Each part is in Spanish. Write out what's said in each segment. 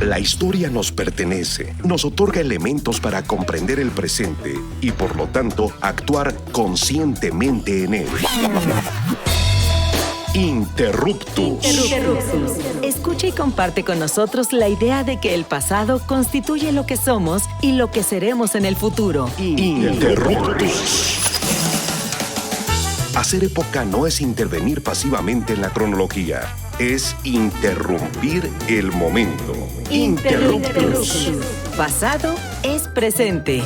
La historia nos pertenece, nos otorga elementos para comprender el presente y, por lo tanto, actuar conscientemente en él. Interruptus. Escucha y comparte con nosotros la idea de que el pasado constituye lo que somos y lo que seremos en el futuro. Interruptus. Hacer época no es intervenir pasivamente en la cronología, es interrumpir el momento. Interruptus. Pasado es presente.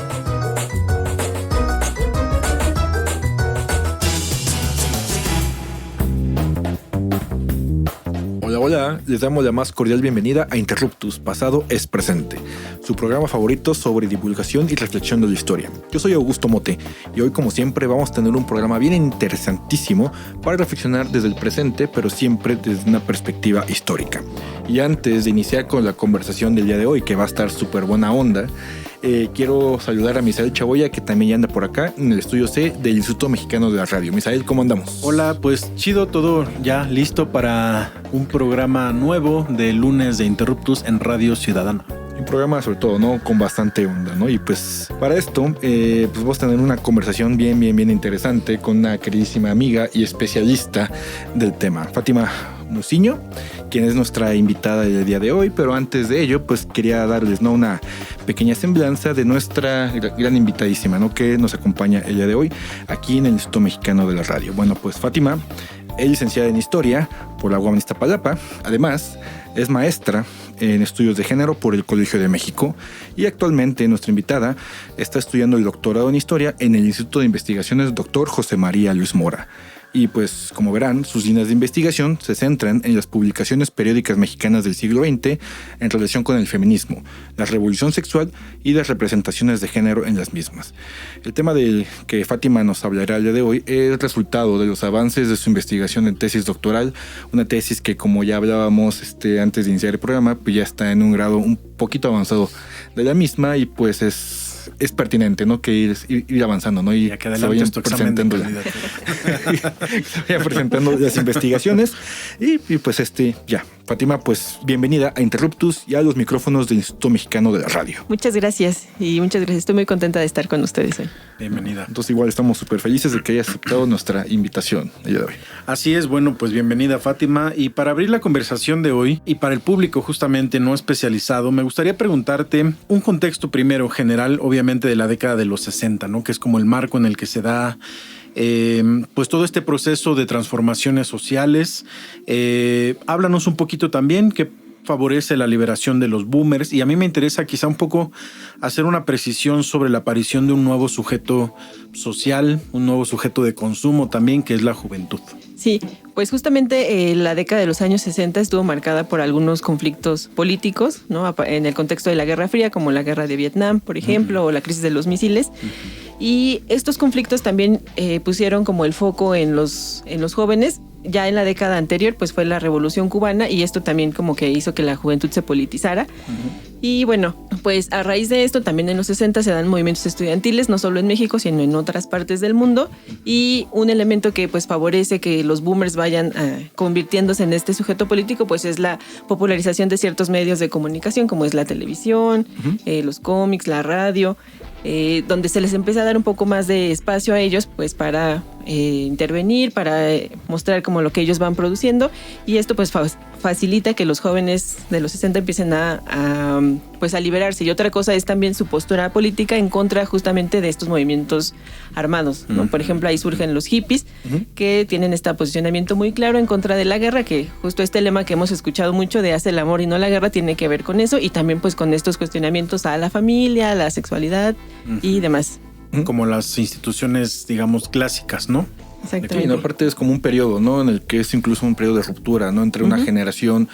Hola, les damos la más cordial bienvenida a Interruptus, Pasado es Presente, su programa favorito sobre divulgación y reflexión de la historia. Yo soy Augusto Mote y hoy, como siempre, vamos a tener un programa bien interesantísimo para reflexionar desde el presente, pero siempre desde una perspectiva histórica. Y antes de iniciar con la conversación del día de hoy, que va a estar súper buena onda, quiero saludar a Misael Chaboya, que también ya anda por acá en el estudio C del Instituto Mexicano de la Radio. Misael, ¿cómo andamos? Hola, pues chido, todo ya listo para un programa nuevo de lunes de Interruptus en Radio Ciudadana. Un programa sobre todo, ¿no? Con bastante onda, ¿no? Y pues para esto, pues vamos a tener una conversación bien interesante con una queridísima amiga y especialista del tema, Fátima Musiño, quien es nuestra invitada del día de hoy. Pero antes de ello, pues quería darles, ¿no?, una pequeña semblanza de nuestra gran invitadísima, ¿no?, que nos acompaña el día de hoy aquí en el Instituto Mexicano de la Radio. Bueno, pues Fátima es licenciada en Historia por la UAM Iztapalapa. Además, es maestra en estudios de género por el Colegio de México y actualmente nuestra invitada está estudiando el doctorado en Historia en el Instituto de Investigaciones Dr. José María Luis Mora. Y pues, como verán, sus líneas de investigación se centran en las publicaciones periódicas mexicanas del siglo XX en relación con el feminismo, la revolución sexual y las representaciones de género en las mismas. El tema del que Fátima nos hablará el día de hoy es resultado de los avances de su investigación en tesis doctoral, una tesis que, como ya hablábamos antes de iniciar el programa, pues ya está en un grado un poquito avanzado de la misma y pues es pertinente, ¿no?, que ir avanzando, ¿no? Y ya que adelante tu examen de se vayan presentando las investigaciones y pues ya. Fátima, pues bienvenida a Interruptus y a los micrófonos del Instituto Mexicano de la Radio. Muchas gracias. Estoy muy contenta de estar con ustedes hoy. Bienvenida. Entonces igual estamos súper felices de que hayas aceptado nuestra invitación el día de hoy. Así es, bueno, pues bienvenida, Fátima. Y para abrir la conversación de hoy y para el público justamente no especializado, me gustaría preguntarte un contexto primero general, obviamente de la década de los 60, ¿no?, que es como el marco en el que se da pues todo este proceso de transformaciones sociales. Háblanos un poquito también qué favorece la liberación de los boomers, y a mí me interesa quizá un poco hacer una precisión sobre la aparición de un nuevo sujeto social, un nuevo sujeto de consumo también, que es la juventud. Sí, pues justamente la década de los años 60 estuvo marcada por algunos conflictos políticos, ¿no?, en el contexto de la Guerra Fría, como la Guerra de Vietnam, por ejemplo, o la crisis de los misiles. Y estos conflictos también pusieron como el foco en los jóvenes. Ya en la década anterior pues fue la Revolución Cubana, y esto también como que hizo que la juventud se politizara. Y bueno, pues a raíz de esto también en los 60 se dan movimientos estudiantiles, no solo en México, sino en otras partes del mundo. Y un elemento que pues favorece que los boomers vayan convirtiéndose en este sujeto político, pues es la popularización de ciertos medios de comunicación, como es la televisión, los cómics, la radio, donde se les empieza a dar un poco más de espacio a ellos pues para intervenir, para mostrar como lo que ellos van produciendo, y esto pues facilita que los jóvenes de los 60 empiecen a liberarse. Y otra cosa es también su postura política en contra justamente de estos movimientos armados, ¿no? Por ejemplo, ahí surgen los hippies, que tienen este posicionamiento muy claro en contra de la guerra, que justo este lema que hemos escuchado mucho de hace el amor y no la guerra tiene que ver con eso, y también pues con estos cuestionamientos a la familia, a la sexualidad y demás. Como las instituciones, digamos, clásicas, ¿no? Exactamente. Sí, ¿no? Aparte es como un periodo, ¿no?, en el que es incluso un periodo de ruptura, ¿no?, entre una generación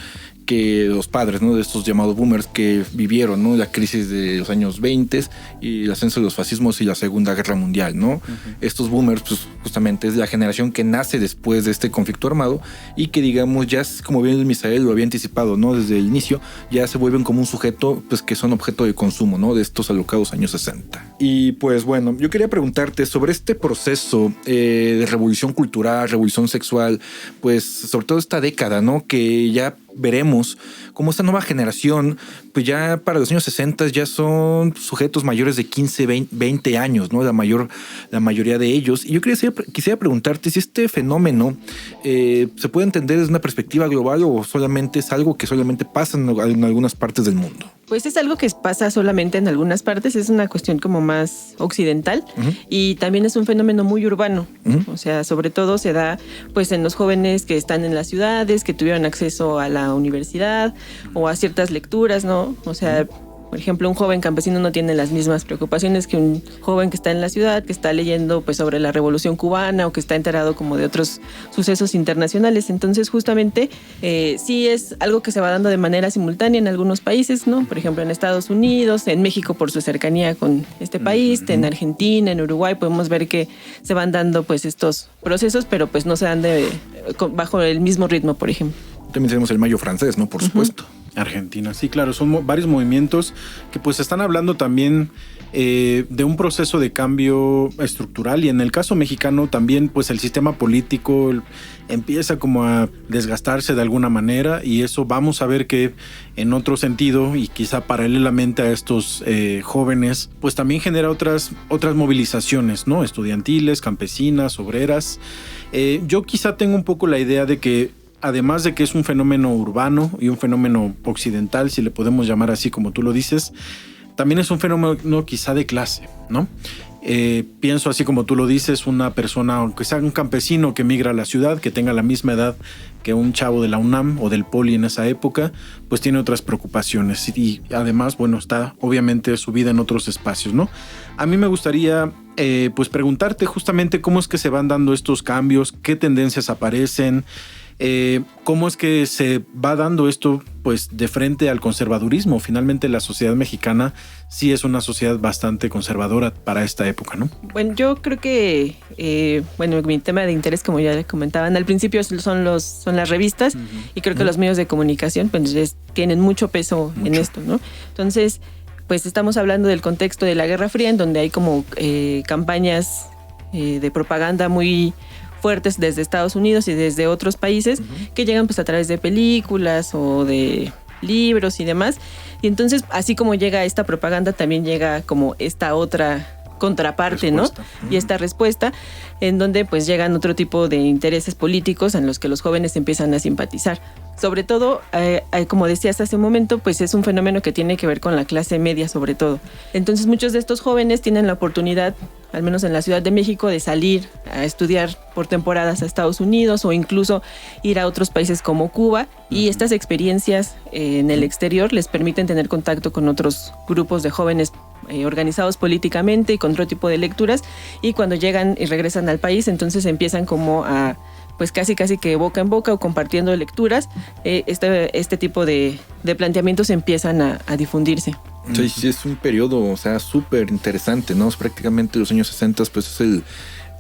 que los padres, ¿no?, de estos llamados boomers que vivieron, ¿no?, la crisis de los años 20 y el ascenso de los fascismos y la Segunda Guerra Mundial, ¿no? Estos boomers, pues justamente es la generación que nace después de este conflicto armado y que, digamos, ya es, como bien Misael lo había anticipado, ¿no?, desde el inicio, ya se vuelven como un sujeto, pues que son objeto de consumo, ¿no?, de estos alocados años 60. Y pues bueno, yo quería preguntarte sobre este proceso de revolución cultural, revolución sexual, pues sobre todo esta década, ¿no?, que ya veremos cómo esta nueva generación, pues ya para los años 60 ya son sujetos mayores de 15, 20 años, ¿no? La mayoría de ellos. Y yo quisiera preguntarte si este fenómeno se puede entender desde una perspectiva global o solamente es algo que solamente pasa en algunas partes del mundo. Pues es algo que pasa solamente en algunas partes, es una cuestión como más occidental y también es un fenómeno muy urbano, o sea, sobre todo se da pues en los jóvenes que están en las ciudades, que tuvieron acceso a la universidad o a ciertas lecturas, ¿no? O sea, por ejemplo, un joven campesino no tiene las mismas preocupaciones que un joven que está en la ciudad, que está leyendo pues sobre la Revolución Cubana o que está enterado como de otros sucesos internacionales. Entonces, justamente, sí es algo que se va dando de manera simultánea en algunos países, ¿no? Por ejemplo, en Estados Unidos, en México por su cercanía con este país, en Argentina, en Uruguay, podemos ver que se van dando pues estos procesos, pero pues no se dan bajo el mismo ritmo, por ejemplo. También tenemos el Mayo francés, ¿no? Por supuesto. Argentina, sí, claro, son varios movimientos que pues están hablando también de un proceso de cambio estructural y en el caso mexicano también pues el sistema político empieza como a desgastarse de alguna manera y eso vamos a ver que en otro sentido y quizá paralelamente a estos jóvenes pues también genera otras movilizaciones, ¿no? Estudiantiles, campesinas, obreras. Yo quizá tengo un poco la idea de que además de que es un fenómeno urbano y un fenómeno occidental, si le podemos llamar así como tú lo dices, también es un fenómeno quizá de clase, ¿no? Pienso así como tú lo dices, una persona, aunque sea un campesino que migra a la ciudad, que tenga la misma edad que un chavo de la UNAM o del Poli en esa época, pues tiene otras preocupaciones y además, bueno, está obviamente su vida en otros espacios, ¿no? A mí me gustaría pues preguntarte justamente cómo es que se van dando estos cambios, qué tendencias aparecen, cómo es que se va dando esto pues de frente al conservadurismo. Finalmente la sociedad mexicana sí es una sociedad bastante conservadora para esta época, ¿no? Bueno, yo creo que mi tema de interés, como ya comentaban al principio, son las revistas y creo que los medios de comunicación pues tienen mucho peso en esto, ¿no? Entonces, pues estamos hablando del contexto de la Guerra Fría, en donde hay como campañas de propaganda muy fuertes desde Estados Unidos y desde otros países que llegan pues a través de películas o de libros y demás. Y entonces, así como llega esta propaganda, también llega como esta otra contraparte, respuesta, ¿no? Y esta respuesta en donde pues llegan otro tipo de intereses políticos en los que los jóvenes empiezan a simpatizar. Sobre todo, como decías hace un momento, pues es un fenómeno que tiene que ver con la clase media sobre todo. Entonces muchos de estos jóvenes tienen la oportunidad, al menos en la Ciudad de México, de salir a estudiar por temporadas a Estados Unidos o incluso ir a otros países como Cuba, y estas experiencias en el exterior les permiten tener contacto con otros grupos de jóvenes organizados políticamente y con otro tipo de lecturas, y cuando llegan y regresan al país, entonces empiezan como a pues casi que boca en boca o compartiendo lecturas, este tipo de planteamientos empiezan a difundirse. Sí, es un periodo, o sea, súper interesante, ¿no? Prácticamente los años 60, pues es el,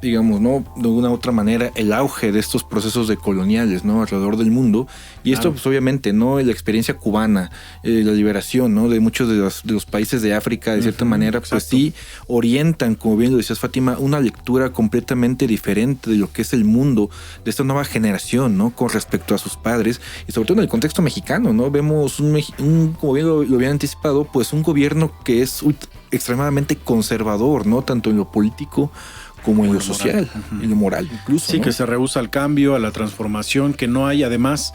digamos, ¿no? De una u otra manera, el auge de estos procesos decoloniales, ¿no? Alrededor del mundo. Y esto, pues obviamente, ¿no? La experiencia cubana, la liberación, ¿no? De muchos de los países de África, de cierta manera, pues sí orientan, como bien lo decías, Fátima, una lectura completamente diferente de lo que es el mundo de esta nueva generación, ¿no? Con respecto a sus padres y sobre todo en el contexto mexicano, ¿no? Vemos como bien lo habían anticipado, pues un gobierno que es extremadamente conservador, ¿no? Tanto en lo político como en lo social, en lo moral incluso. Sí, ¿no? Que se rehúsa al cambio, a la transformación, que no hay. Además,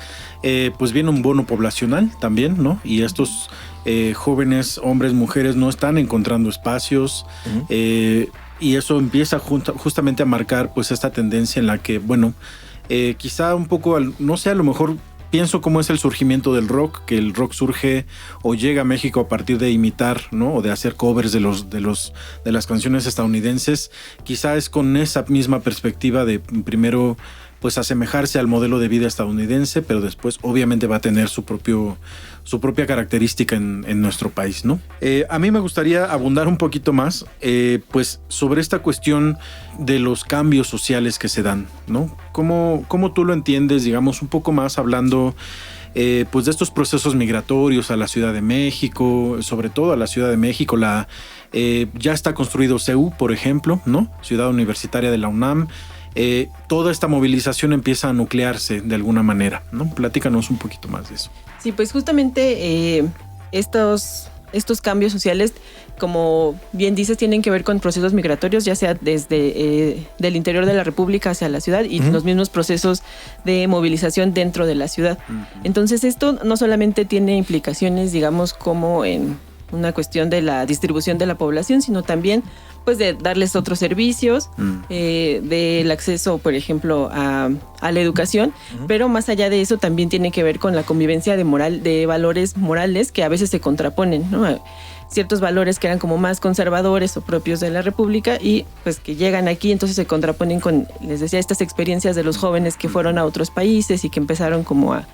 pues viene un bono poblacional también, ¿no? Y estos jóvenes, hombres, mujeres, no están encontrando espacios. Y eso empieza justamente a marcar pues esta tendencia en la que, bueno, quizá un poco, no sé, a lo mejor pienso cómo es el surgimiento del rock, que el rock surge o llega a México a partir de imitar, ¿no? O de hacer covers de las canciones estadounidenses. Quizá es con esa misma perspectiva de primero pues asemejarse al modelo de vida estadounidense, pero después obviamente va a tener su propia característica en nuestro país, ¿no? A mí me gustaría abundar un poquito más pues sobre esta cuestión de los cambios sociales que se dan, ¿no? ¿Cómo tú lo entiendes, digamos, un poco más hablando pues de estos procesos migratorios a la Ciudad de México, sobre todo a la Ciudad de México? Ya está construido CEU, por ejemplo, ¿no? Ciudad Universitaria de la UNAM. toda esta movilización empieza a nuclearse de alguna manera, ¿no? Platícanos un poquito más de eso. Sí, pues justamente estos cambios sociales, como bien dices, tienen que ver con procesos migratorios, ya sea desde del interior de la República hacia la ciudad y los mismos procesos de movilización dentro de la ciudad. Entonces esto no solamente tiene implicaciones, digamos, como en una cuestión de la distribución de la población, sino también pues de darles otros servicios, del acceso, por ejemplo, a la educación, pero más allá de eso también tiene que ver con la convivencia de valores morales que a veces se contraponen, ¿no? Ciertos valores que eran como más conservadores o propios de la República y pues que llegan aquí, entonces se contraponen con, les decía, estas experiencias de los jóvenes que fueron a otros países y que empezaron como a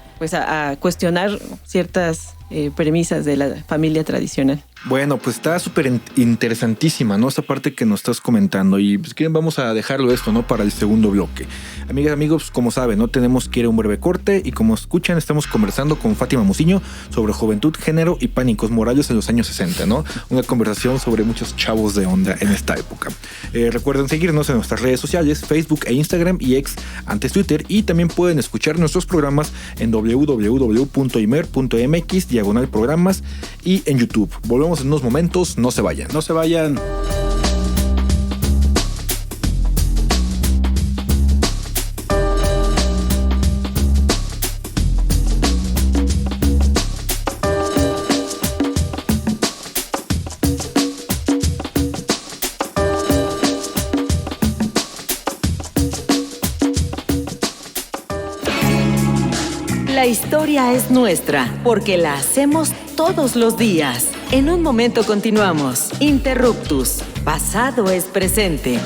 cuestionar ciertas premisas de la familia tradicional. Bueno, pues está súper interesantísima, ¿no? Esta parte que nos estás comentando y pues vamos a dejarlo esto, ¿no? Para el segundo bloque. Amigas, amigos, como saben, ¿no? Tenemos que ir a un breve corte y como escuchan, estamos conversando con Fátima Musiño sobre juventud, género y pánicos morales en los años 60, ¿no? Una conversación sobre muchos chavos de onda en esta época. Recuerden seguirnos en nuestras redes sociales, Facebook e Instagram y ex antes Twitter, y también pueden escuchar nuestros programas en www.imer.mx/programas y en YouTube. Volvemos en unos momentos, no se vayan. No se vayan. La historia es nuestra, porque la hacemos todos los días. En un momento continuamos. Interruptus. Pasado es presente.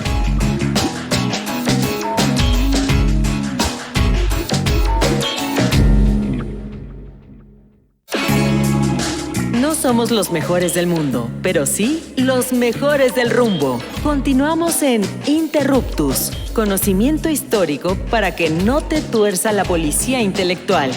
No somos los mejores del mundo, pero sí los mejores del rumbo. Continuamos en Interruptus. Conocimiento histórico para que no te tuerza la policía intelectual.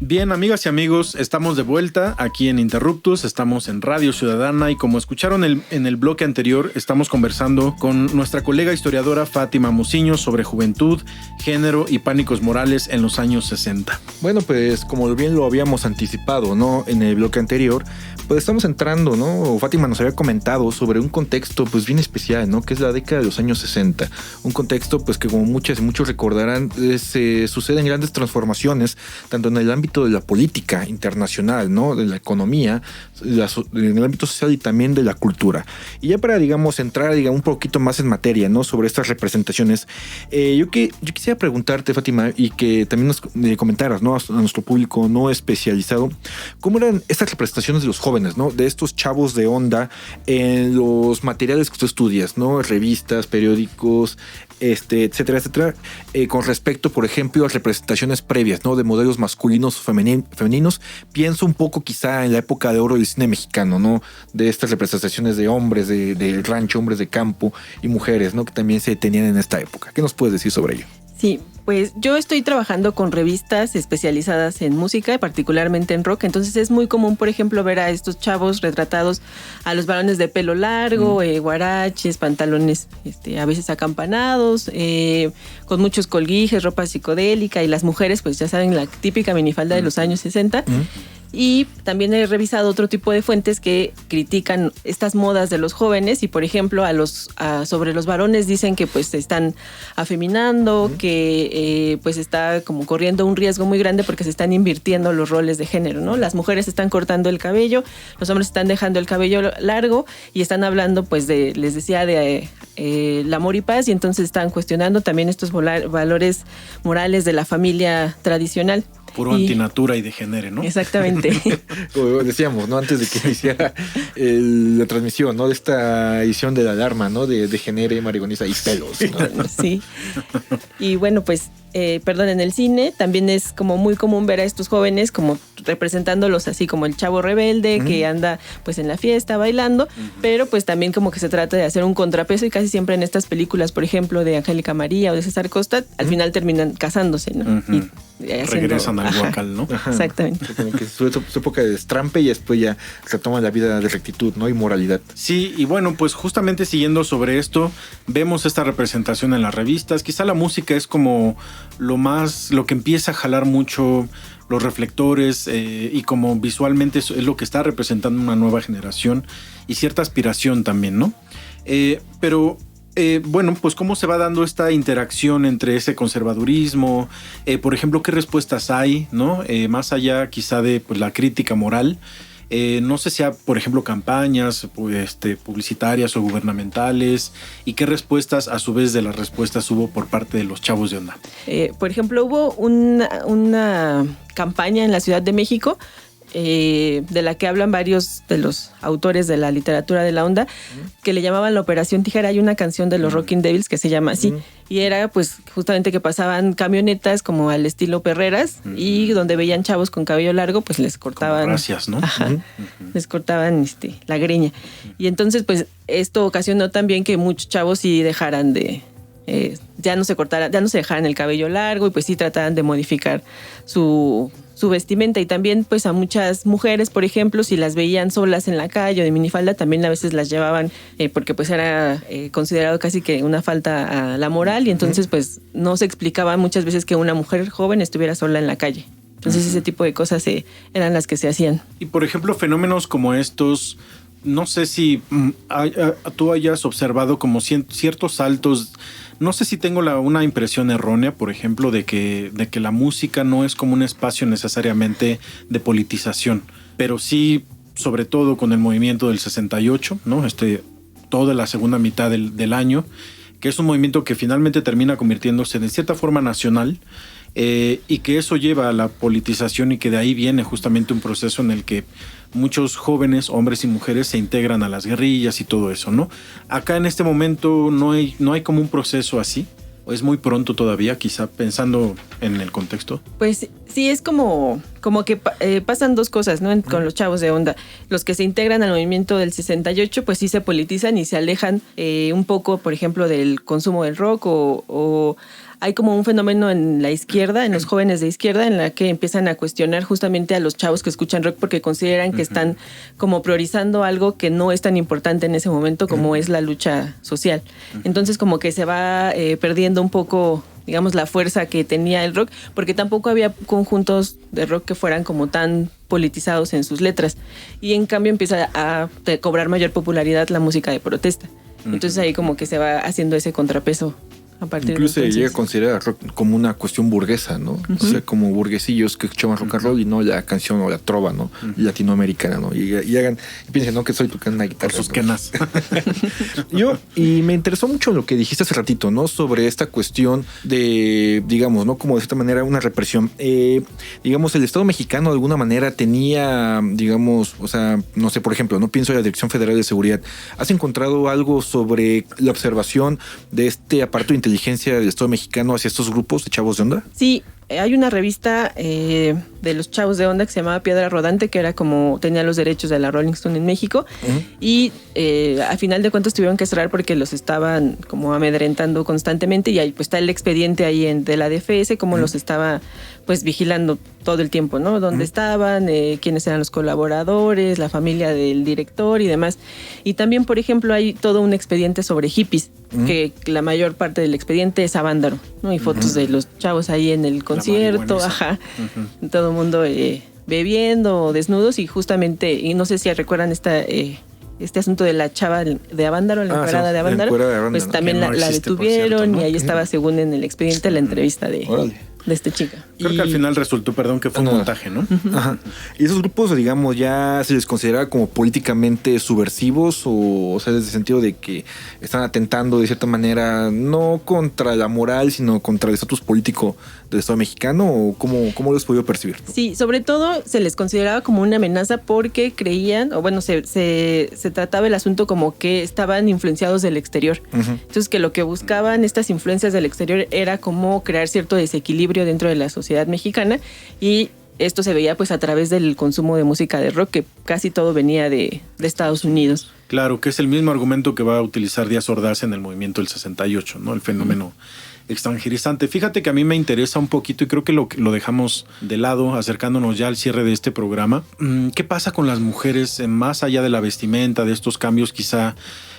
Bien, amigas y amigos, estamos de vuelta aquí en Interruptus, estamos en Radio Ciudadana y como escucharon en el bloque anterior, estamos conversando con nuestra colega historiadora Fátima Musiño sobre juventud, género y pánicos morales en los años 60. Bueno, pues como bien lo habíamos anticipado, ¿no? En el bloque anterior, pues estamos entrando, ¿no? Fátima nos había comentado sobre un contexto pues bien especial, ¿no? Que es la década de los años 60. Un contexto pues que como muchas y muchos recordarán, se suceden grandes transformaciones, tanto en el ámbito de la política internacional, ¿no? De la economía, en el ámbito social y también de la cultura. Y ya para, digamos, entrar un poquito más en materia, ¿no? Sobre estas representaciones, yo quisiera preguntarte, Fátima, y que también nos comentaras, ¿no? A nuestro público no especializado, ¿cómo eran estas representaciones de los jóvenes, ¿no? De estos chavos de onda en los materiales que tú estudias, ¿no? Revistas, periódicos, etcétera, etcétera, con respecto, por ejemplo, a representaciones previas, ¿no? De modelos masculinos o femeninos. Pienso un poco quizá en la época de oro del cine mexicano, ¿no? De estas representaciones de hombres del rancho, hombres de campo y mujeres, ¿no? Que también se tenían en esta época. ¿Qué nos puedes decir sobre ello? Sí, pues yo estoy trabajando con revistas especializadas en música, particularmente en rock, entonces es muy común, por ejemplo, ver a estos chavos retratados, a los varones de pelo largo, guaraches, pantalones a veces acampanados, con muchos colguijes, ropa psicodélica, y las mujeres, pues ya saben, la típica minifalda de los años 60. Y también he revisado otro tipo de fuentes que critican estas modas de los jóvenes y, por ejemplo, sobre los varones dicen que pues se están afeminando, que pues está como corriendo un riesgo muy grande porque se están invirtiendo los roles de género, ¿no? Las mujeres están cortando el cabello, los hombres están dejando el cabello largo y están hablando pues les decía, de el amor y paz, y entonces están cuestionando también estos valores morales de la familia tradicional. Puro antinatura y degenere, ¿no? Exactamente. Como decíamos, ¿no? Antes de que iniciara la transmisión, ¿no? De esta edición de la alarma, ¿no? De degenere, marigoniza y pelos, ¿no? Sí. Y bueno, pues, en el cine también es como muy común ver a estos jóvenes como representándolos así como el chavo rebelde que anda pues en la fiesta bailando, pero pues también como que se trata de hacer un contrapeso y casi siempre en estas películas, por ejemplo, de Angélica María o de César Costa, al final terminan casándose, ¿no? regresan al huacal, ¿no? Ajá. Exactamente. Como que su época de destrampe y después ya retoman la vida de rectitud, ¿no? Y moralidad. Sí, y bueno, pues justamente siguiendo sobre esto, vemos esta representación en las revistas. Quizá la música es como lo que empieza a jalar mucho los reflectores y como visualmente es lo que está representando una nueva generación y cierta aspiración también, ¿no? Pero bueno, pues cómo se va dando esta interacción entre ese conservadurismo, por ejemplo, qué respuestas hay, ¿no? Más allá quizá de pues, la crítica moral. No sé si hay, por ejemplo, campañas publicitarias o gubernamentales y qué respuestas, a su vez, de las respuestas hubo por parte de los chavos de onda. Por ejemplo, hubo una campaña en la Ciudad de México de la que hablan varios de los autores de la literatura de la onda, que le llamaban la Operación Tijera. Hay una canción de los Rocking Devils que se llama así, y era pues justamente que pasaban camionetas como al estilo perreras, y donde veían chavos con cabello largo, pues les cortaban... Gracias, ¿no? Ajá, les cortaban la greña. Y entonces pues esto ocasionó también que muchos chavos sí dejaran de... ya no se dejaran el cabello largo y pues sí trataran de modificar su vestimenta. Y también pues a muchas mujeres, por ejemplo, si las veían solas en la calle o de minifalda, también a veces las llevaban porque pues era considerado casi que una falta a la moral, y entonces pues no se explicaba muchas veces que una mujer joven estuviera sola en la calle. Entonces ese tipo de cosas eran las que se hacían. Y por ejemplo, fenómenos como estos, no sé si tú hayas observado como ciertos saltos. No sé si tengo una impresión errónea, por ejemplo, de que la música no es como un espacio necesariamente de politización, pero sí, sobre todo con el movimiento del 68, ¿no? Toda la segunda mitad del año, que es un movimiento que finalmente termina convirtiéndose de cierta forma nacional, y que eso lleva a la politización, y que de ahí viene justamente un proceso en el que muchos jóvenes, hombres y mujeres, se integran a las guerrillas y todo eso, ¿no? Acá en este momento no hay como un proceso así, o es muy pronto todavía, quizá pensando en el contexto. Pues sí, es como que pasan dos cosas, ¿no? Con los chavos de onda. Los que se integran al movimiento del 68, pues sí se politizan y se alejan un poco, por ejemplo, del consumo del rock, o hay como un fenómeno en la izquierda, en los jóvenes de izquierda, en la que empiezan a cuestionar justamente a los chavos que escuchan rock porque consideran que están como priorizando algo que no es tan importante en ese momento como es la lucha social. Entonces como que se va perdiendo un poco, digamos, la fuerza que tenía el rock, porque tampoco había conjuntos de rock que fueran como tan politizados en sus letras. Y en cambio empieza a cobrar mayor popularidad la música de protesta. Entonces ahí como que se va haciendo ese contrapeso. Incluso se llega a considerar rock como una cuestión burguesa, ¿no? O sea, como burguesillos que escuchaban rock and roll y no la canción o la trova, ¿no? Latinoamericana, ¿no? Y piensen, ¿no? Que soy tocando una guitarra. Por sus quenas. Y me interesó mucho lo que dijiste hace ratito, ¿no? Sobre esta cuestión de, digamos, ¿no? Como de cierta manera una represión. Digamos, el Estado mexicano de alguna manera tenía, digamos, o sea, no sé, por ejemplo, no pienso en la Dirección Federal de Seguridad. ¿Has encontrado algo sobre la observación de este aparato de inteligencia del Estado mexicano hacia estos grupos de chavos de onda? Sí, hay una revista de los chavos de onda que se llamaba Piedra Rodante, que era como tenía los derechos de la Rolling Stone en México, y a final de cuentas tuvieron que cerrar porque los estaban como amedrentando constantemente, y ahí pues está el expediente ahí de la DFS, como los estaba pues vigilando todo el tiempo, ¿no? Dónde estaban, quiénes eran los colaboradores, la familia del director y demás. Y también, por ejemplo, hay todo un expediente sobre hippies, que la mayor parte del expediente es Avándaro, ¿no? Y fotos de los chavos ahí en el concierto, todo el mundo bebiendo, desnudos, y justamente, y no sé si recuerdan este asunto de la chava de Avándaro, la encuerada de Avándaro, pues también la detuvieron, cierto, ¿no? Y ahí estaba, según en el expediente, la entrevista de esta chica. Creo que al final resultó, que fue un montaje, ¿no? Ajá. Y esos grupos, digamos, ya se les considera como políticamente subversivos, o sea, desde el sentido de que están atentando de cierta manera no contra la moral, sino contra el estatus político del Estado mexicano, o cómo lo has podido percibir, ¿no? Sí, sobre todo se les consideraba como una amenaza porque creían, o bueno, se trataba el asunto como que estaban influenciados del exterior. Entonces, que lo que buscaban estas influencias del exterior era como crear cierto desequilibrio dentro de la sociedad mexicana, y esto se veía pues a través del consumo de música de rock, que casi todo venía de Estados Unidos. Claro, que es el mismo argumento que va a utilizar Díaz Ordaz en el movimiento del 68, ¿no? El fenómeno extranjerizante. Fíjate que a mí me interesa un poquito y creo que lo dejamos de lado acercándonos ya al cierre de este programa. ¿Qué pasa con las mujeres más allá de la vestimenta, de estos cambios quizá?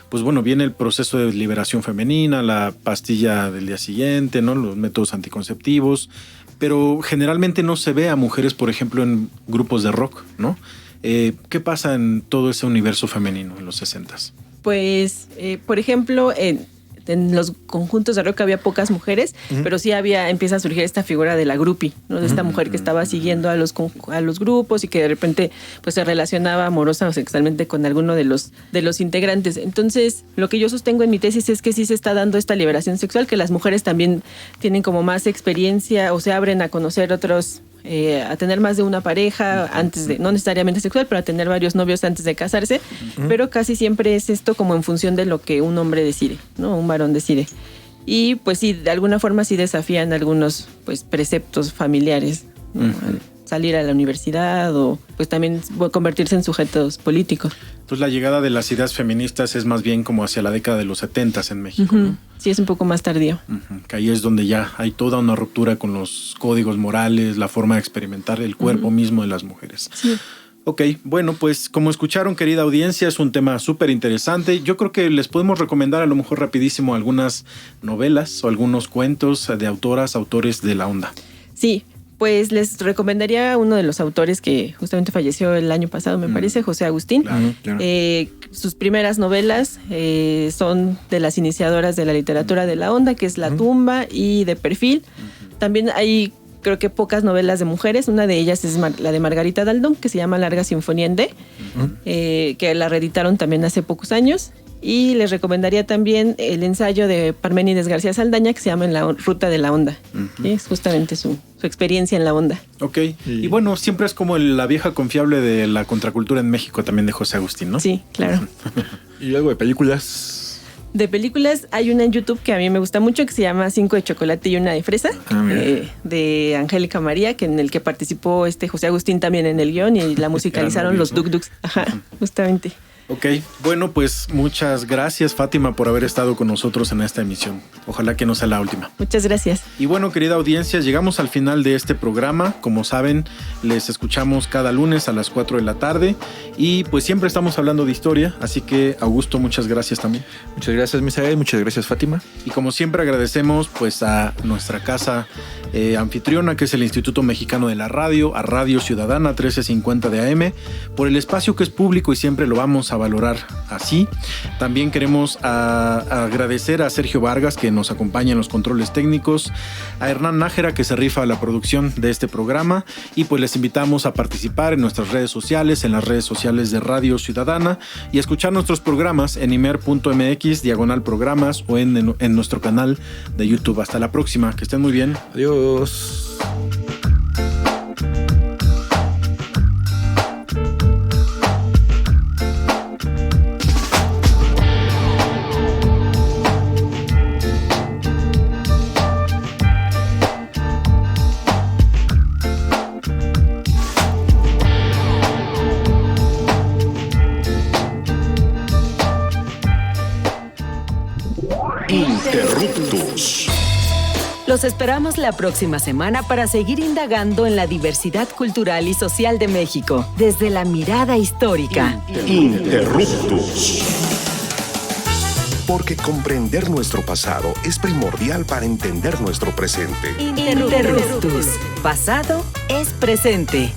Pues bueno, viene el proceso de liberación femenina, la pastilla del día siguiente, ¿no? Los métodos anticonceptivos, pero generalmente no se ve a mujeres, por ejemplo, en grupos de rock, ¿no? ¿Qué pasa en todo ese universo femenino en los 60s? Pues, por ejemplo, en los conjuntos de rock había pocas mujeres, pero sí empieza a surgir esta figura de la groupie, ¿no? De esta mujer que estaba siguiendo a los grupos y que de repente pues se relacionaba amorosa o sexualmente con alguno de los integrantes. Entonces, lo que yo sostengo en mi tesis es que sí se está dando esta liberación sexual, que las mujeres también tienen como más experiencia o se abren a conocer otros, a tener más de una pareja antes de, no necesariamente sexual, pero a tener varios novios antes de casarse, pero casi siempre es esto como en función de lo que un hombre decide, ¿no? Un varón decide. Y pues sí, de alguna forma sí desafían algunos pues preceptos familiares, ¿no? Al salir a la universidad o pues también convertirse en sujetos políticos. Entonces la llegada de las ideas feministas es más bien como hacia la década de los 70s en México, ¿no? Sí, es un poco más tardío. Que ahí es donde ya hay toda una ruptura con los códigos morales, la forma de experimentar el cuerpo mismo de las mujeres. Sí. Ok, bueno, pues como escucharon, querida audiencia, es un tema súper interesante. Yo creo que les podemos recomendar a lo mejor rapidísimo algunas novelas o algunos cuentos de autores de la onda. Sí, pues les recomendaría uno de los autores que justamente falleció el año pasado, me parece, José Agustín. Claro. Sus primeras novelas son de las iniciadoras de la literatura de la onda, que es La tumba y De perfil. También hay, creo que pocas novelas de mujeres. Una de ellas es la de Margarita Daldón, que se llama Larga Sinfonía en D, que la reeditaron también hace pocos años. Y les recomendaría también el ensayo de Parménides García Saldaña, que se llama En la ruta de la onda. Es justamente su experiencia en la onda. Ok, y bueno, siempre es como la vieja confiable de la contracultura en México también de José Agustín, ¿no? Sí, claro. ¿Y algo de películas? De películas hay una en YouTube que a mí me gusta mucho, que se llama 5 de chocolate y una de fresa, de Angélica María, que en el que participó José Agustín también en el guión y la musicalizaron los Duk Duks. Ajá, justamente. Ok, bueno, pues muchas gracias, Fátima, por haber estado con nosotros en esta emisión. Ojalá que no sea la última. Muchas gracias. Y bueno, querida audiencia, llegamos al final de este programa. Como saben, les escuchamos cada lunes a las 4 de la tarde y pues siempre estamos hablando de historia, así que Augusto, muchas gracias también. Muchas gracias, Misael, muchas gracias, Fátima. Y como siempre agradecemos pues a nuestra casa anfitriona, que es el Instituto Mexicano de la Radio, a Radio Ciudadana 1350 de AM, por el espacio que es público y siempre lo vamos a valorar así. También queremos agradecer a Sergio Vargas, que nos acompaña en los controles técnicos, a Hernán Nájera, que se rifa la producción de este programa, y pues les invitamos a participar en nuestras redes sociales, en las redes sociales de Radio Ciudadana, y a escuchar nuestros programas en imer.mx/programas o en nuestro canal de YouTube. Hasta la próxima, que estén muy bien. Adiós. Interruptus. Los esperamos la próxima semana para seguir indagando en la diversidad cultural y social de México, desde la mirada histórica. Interruptus. Porque comprender nuestro pasado es primordial para entender nuestro presente. Interruptus. Pasado es presente.